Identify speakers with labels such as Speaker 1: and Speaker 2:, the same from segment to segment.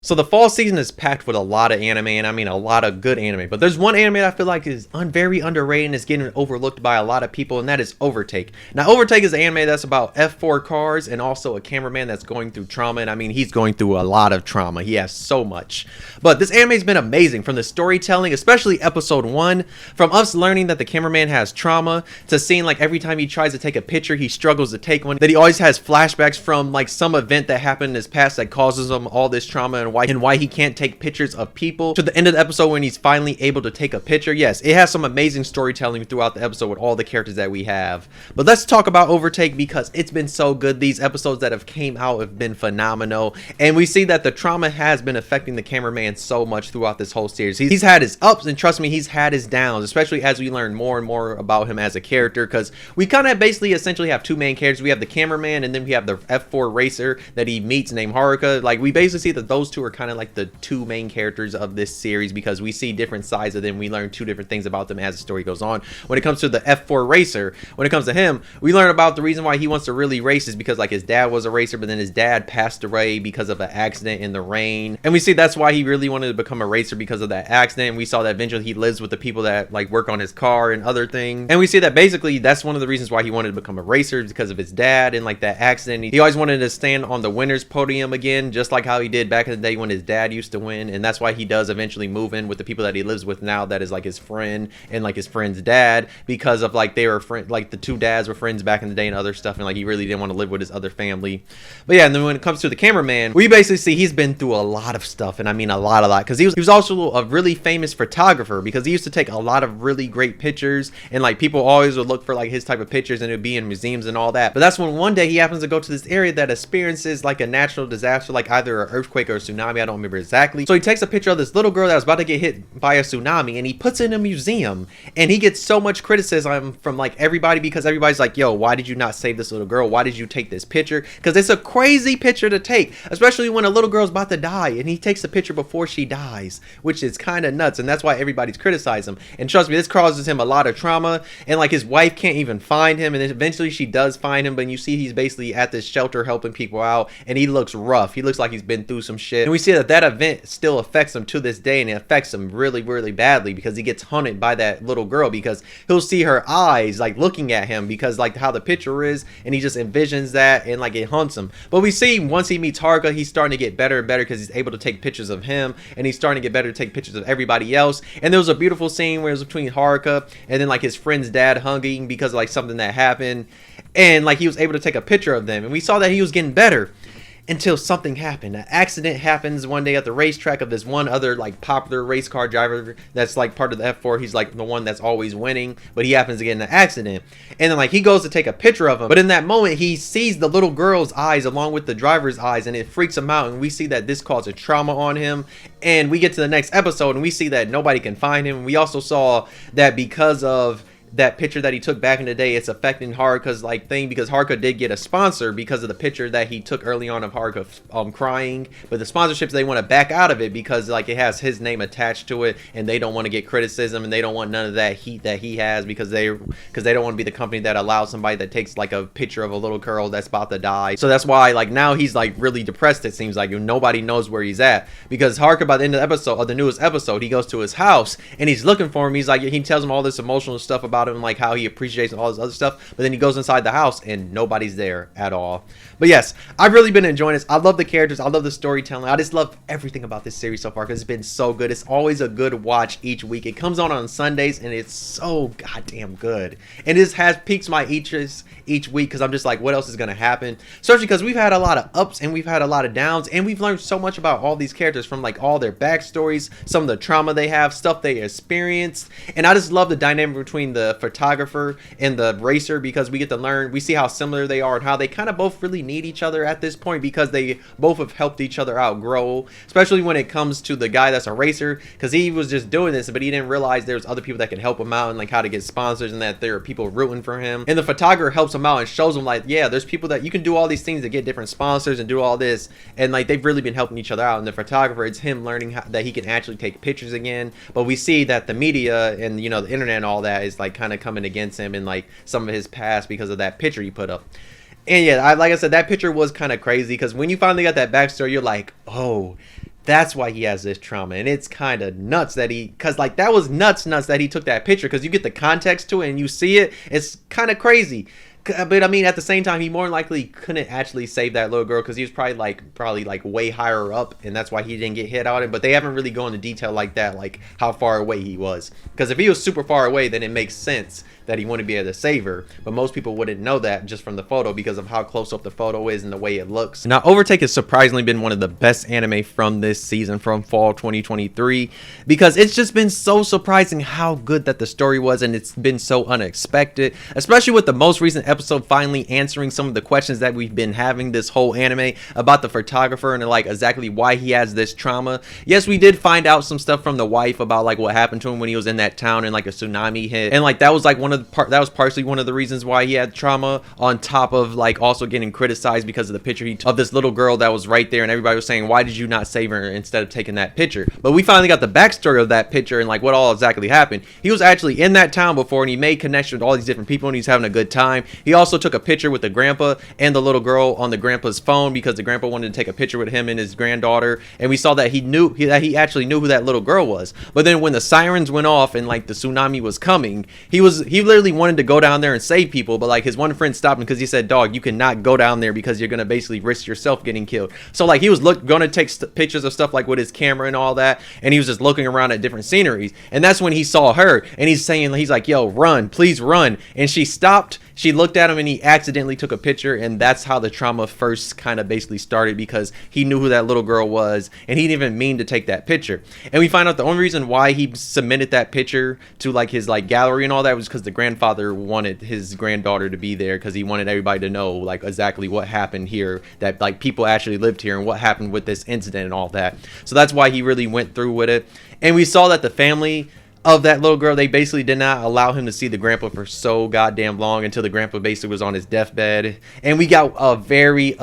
Speaker 1: So the fall season is packed with a lot of anime, and I mean a lot of good anime. But there's one anime that I feel like is very underrated and is getting overlooked by a lot of people, and that is Overtake. Now, Overtake is an anime that's about F4 cars and also a cameraman that's going through trauma. And I mean, he's going through a lot of trauma. He has so much. But this anime's been amazing, from the storytelling, especially episode 1, from us learning that the cameraman has trauma, to seeing like every time he tries to take a picture, he struggles to take one, that he always has flashbacks from like some event that happened in his past that causes him all this trauma, and why he can't take pictures of people, to the end of the episode when he's finally able to take a picture. Yes, it has some amazing storytelling throughout the episode with all the characters that we have. But let's talk about Overtake, because it's been so good. These episodes that have came out have been phenomenal, and we see that the trauma has been affecting the cameraman so much throughout this whole series. He's had his ups, and trust me, he's had his downs, especially as we learn more and more about him as a character, because we kind of basically essentially have two main characters. We have the cameraman, and then we have the F4 racer that he meets named Haruka. Like, we basically see that those two are kind of like the two main characters of this series, because we see different sides of them. We learn two different things about them as the story goes on. When it comes to the F4 racer, when it comes to him, we learn about the reason why he wants to really race is because like his dad was a racer, but then his dad passed away because of an accident in the rain, and we see that's why he really wanted to become a racer, because of that accident. And we saw that eventually he lives with the people that like work on his car and other things, and we see that basically that's one of the reasons why he wanted to become a racer, because of his dad and like that accident. He always wanted to stand on the winner's podium again, just like how he did back in the day when his dad used to win. And that's why he does eventually move in with the people that he lives with now, that is like his friend and like his friend's dad, because of like they were friends, like the two dads were friends back in the day and other stuff, and like he really didn't want to live with his other family. But yeah, and then when it comes to the cameraman, we basically see he's been through a lot of stuff, and I mean a lot, because he was also a really famous photographer, because he used to take a lot of really great pictures, and like people always would look for like his type of pictures, and it would be in museums and all that. But that's when one day he happens to go to this area that experiences like a natural disaster, like either an earthquake or a tsunami. I don't remember exactly. So he takes a picture of this little girl that was about to get hit by a tsunami, and he puts it in a museum, and he gets so much criticism from like everybody, because everybody's like, yo, why did you not save this little girl? Why did you take this picture? Because it's a crazy picture to take, especially when a little girl's about to die, and he takes the picture before she dies, which is kind of nuts. And that's why everybody's criticizing him. And trust me, this causes him a lot of trauma, and like his wife can't even find him, and then eventually she does find him, but you see he's basically at this shelter helping people out, and he looks rough. He looks like he's been through some shit, and we see that event still affects him to this day, and it affects him really, really badly, because he gets haunted by that little girl, because he'll see her eyes like looking at him, because like how the picture is, and he just envisions that, and like it haunts him. But we see once he meets Haruka, he's starting to get better and better, because he's able to take pictures of him, and he's starting to get better to take pictures of everybody else. And there was a beautiful scene where it was between Haruka and then like his friend's dad hugging, because of like something that happened, and like he was able to take a picture of them, and we saw that he was getting better. Until something happened. An accident happens one day at the racetrack of this one other like popular race car driver that's like part of the F4. He's like the one that's always winning, but he happens to get in an accident. And then like he goes to take a picture of him, but in that moment he sees the little girl's eyes along with the driver's eyes, and it freaks him out, and we see that this causes trauma on him. And we get to the next episode, and we see that nobody can find him. We also saw that because of that picture that he took back in the day, it's affecting Haruka's like thing, because Haruka did get a sponsor because of the picture that he took early on of Haruka crying. But the sponsorships, they want to back out of it, because like it has his name attached to it, and they don't want to get criticism, and they don't want none of that heat that he has, because they don't want to be the company that allows somebody that takes like a picture of a little girl that's about to die. So that's why like now he's like really depressed, it seems like, and nobody knows where he's at, because Haruka, by the end of the episode, of the newest episode, he goes to his house and he's looking for him. He's like, he tells him all this emotional stuff about him, like how he appreciates all this other stuff, but then he goes inside the house and nobody's there at all. But yes, I've really been enjoying this. I love the characters, I love the storytelling, I just love everything about this series so far, because it's been so good. It's always a good watch each week. It comes on Sundays, and it's so goddamn good, and it has piques my interest each week, because I'm just like, what else is going to happen, especially because we've had a lot of ups and we've had a lot of downs, and we've learned so much about all these characters, from like all their backstories, some of the trauma they have, stuff they experienced. And I just love the dynamic between the photographer and the racer, because we get to learn, we see how similar they are, and how they kind of both really need each other at this point, because they both have helped each other out grow, especially when it comes to the guy that's a racer, because he was just doing this, but he didn't realize there's other people that can help him out, and like how to get sponsors, and that there are people rooting for him. And the photographer helps him out and shows him like, yeah, there's people that you can do all these things to get different sponsors and do all this, and like they've really been helping each other out. And the photographer, it's him learning that he can actually take pictures again. But we see that the media and, you know, the internet and all that is like kind of coming against him in like some of his past, because of that picture he put up. And yeah, like I said, that picture was kind of crazy, because when you finally got that backstory, you're like, oh, That's why he has this trauma, and it's kind of nuts that cause like that was nuts that he took that picture, cause you get the context to it and you see it. It's kind of crazy. But I mean, at the same time, he more than likely couldn't actually save that little girl because he was probably like way higher up, and that's why he didn't get hit on it. But they haven't really gone into detail like that, like how far away he was. Because if he was super far away, then it makes sense that he wouldn't be able to save her. But most people wouldn't know that just from the photo because of how close up the photo is and the way it looks. Now, Overtake has surprisingly been one of the best anime from this season, from fall 2023, because it's just been so surprising how good that the story was, and it's been so unexpected, especially with the most recent episode finally answering some of the questions that we've been having this whole anime about the photographer and like exactly why he has this trauma. Yes, we did find out some stuff from the wife about like what happened to him when he was in that town and like a tsunami hit, and like that was like that was partially one of the reasons why he had trauma, on top of like also getting criticized because of the picture he took of this little girl that was right there, and everybody was saying, why did you not save her instead of taking that picture? But we finally got the backstory of that picture and like what all exactly happened. He was actually in that town before, and he made connection with all these different people, and he's having a good time. He also took a picture with the grandpa and the little girl on the grandpa's phone because the grandpa wanted to take a picture with him and his granddaughter, and we saw that he actually knew who that little girl was. But then when the sirens went off and like the tsunami was coming, he literally wanted to go down there and save people, but like his one friend stopped him because he said, dog, you cannot go down there because you're gonna basically risk yourself getting killed. So like he was gonna take pictures of stuff like with his camera and all that, and he was just looking around at different sceneries, and that's when he saw her, and he's like, yo, run, please run. And she stopped, she looked at him, and he accidentally took a picture, and that's how the trauma first kind of basically started, because he knew who that little girl was, and he didn't even mean to take that picture. And we find out the only reason why he submitted that picture to like his like gallery and all that was because the grandfather wanted his granddaughter to be there, because he wanted everybody to know like exactly what happened here, that like people actually lived here and what happened with this incident and all that. So that's why he really went through with it. And we saw that the family of that little girl, they basically did not allow him to see the grandpa for so goddamn long, until the grandpa basically was on his deathbed. And we got a very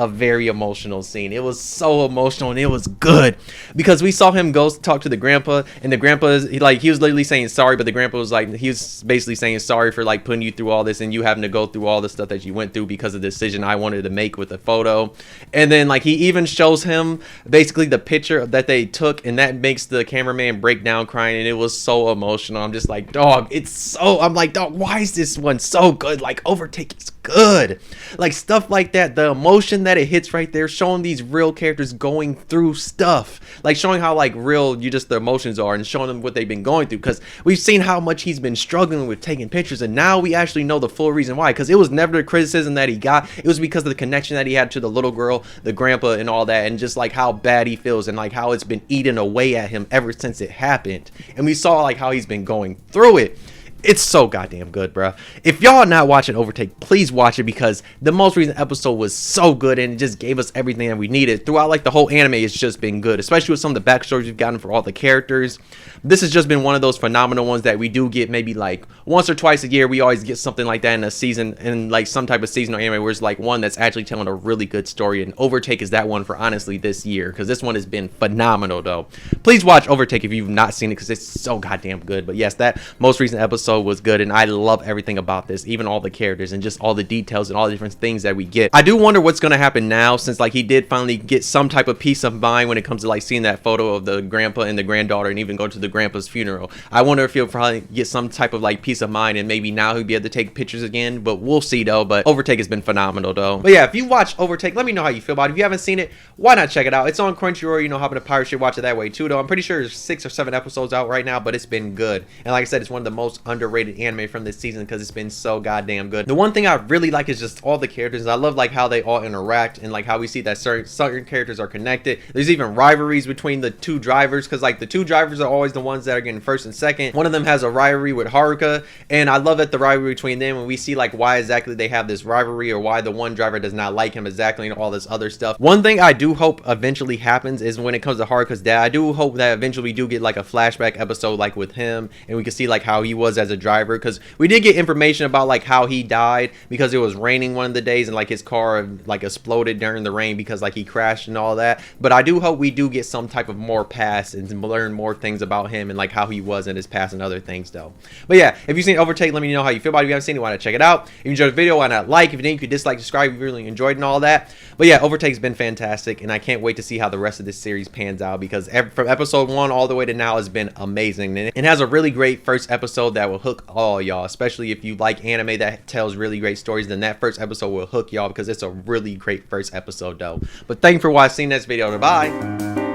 Speaker 1: emotional scene. It was so emotional, and it was good because we saw him go talk to the grandpa, and the grandpa he was literally saying sorry, but the grandpa was like, he was basically saying sorry for like putting you through all this and you having to go through all the stuff that you went through because of the decision I wanted to make with the photo. And then like he even shows him basically the picture that they took, and that makes the cameraman break down crying, and it was so emotional. I'm just like, dog, I'm like, dog, why is this one so good? Like, Overtake is good. Like, stuff like that, the emotion that it hits right there, showing these real characters going through stuff, like showing how like real the emotions are, and showing them what they've been going through, because we've seen how much he's been struggling with taking pictures, and now we actually know the full reason why, because it was never the criticism that he got, it was because of the connection that he had to the little girl, the grandpa, and all that, and just like how bad he feels, and like how it's been eating away at him ever since it happened. And we saw like how he's been going through it. It's so goddamn good, bro. If y'all are not watching Overtake, please watch it, because the most recent episode was so good, and it just gave us everything that we needed. Throughout like the whole anime, it's just been good, especially with some of the backstories we've gotten for all the characters. This has just been one of those phenomenal ones that we do get maybe like once or twice a year. We always get something like that in a season, in like some type of seasonal anime where it's like one that's actually telling a really good story, and Overtake is that one for honestly this year, because this one has been phenomenal though. Please watch Overtake if you've not seen it, because it's so goddamn good. But yes, that most recent episode was good, and I love everything about this, even all the characters and just all the details and all the different things that we get. I do wonder what's going to happen now, since like he did finally get some type of peace of mind when it comes to like seeing that photo of the grandpa and the granddaughter, and even go to the grandpa's funeral. I wonder if he'll probably get some type of like peace of mind, and maybe now he'll be able to take pictures again, but we'll see though. But Overtake has been phenomenal though. But yeah, if you watch Overtake, let me know how you feel about it. If you haven't seen it, why not check it out? It's on Crunchyroll, you know, hop into pirate shit, watch it that way too though. I'm pretty sure there's 6 or 7 episodes out right now, but it's been good. And like I said, it's one of the most underrated anime from this season, because it's been so goddamn good. The one thing I really like is just all the characters. I love like how they all interact, and like how we see that certain characters are connected. There's even rivalries between the 2 drivers, because like the 2 drivers are always the ones that are getting first and second. One of them has a rivalry with Haruka, and I love that the rivalry between them, and we see like why exactly they have this rivalry, or why the one driver does not like him exactly, and all this other stuff. One thing I do hope eventually happens is when it comes to Haruka's dad, I do hope that eventually we do get like a flashback episode like with him, and we can see like how he was as as a driver, because we did get information about like how he died because it was raining one of the days and like his car like exploded during the rain because like he crashed and all that. But I do hope we do get some type of more past and learn more things about him and like how he was in his past and other things though. But yeah, if you've seen Overtake, let me know how you feel about it. If you haven't seen it, why not check it out. If you enjoyed the video, why not like? If you didn't, you could dislike, subscribe if you really enjoyed and all that. But yeah, Overtake's been fantastic, and I can't wait to see how the rest of this series pans out, because from episode 1 all the way to now has been amazing, and it has a really great first episode that will hook all y'all. Especially if you like anime that tells really great stories, then that first episode will hook y'all, because it's a really great first episode though. But thank you for watching this video. Bye.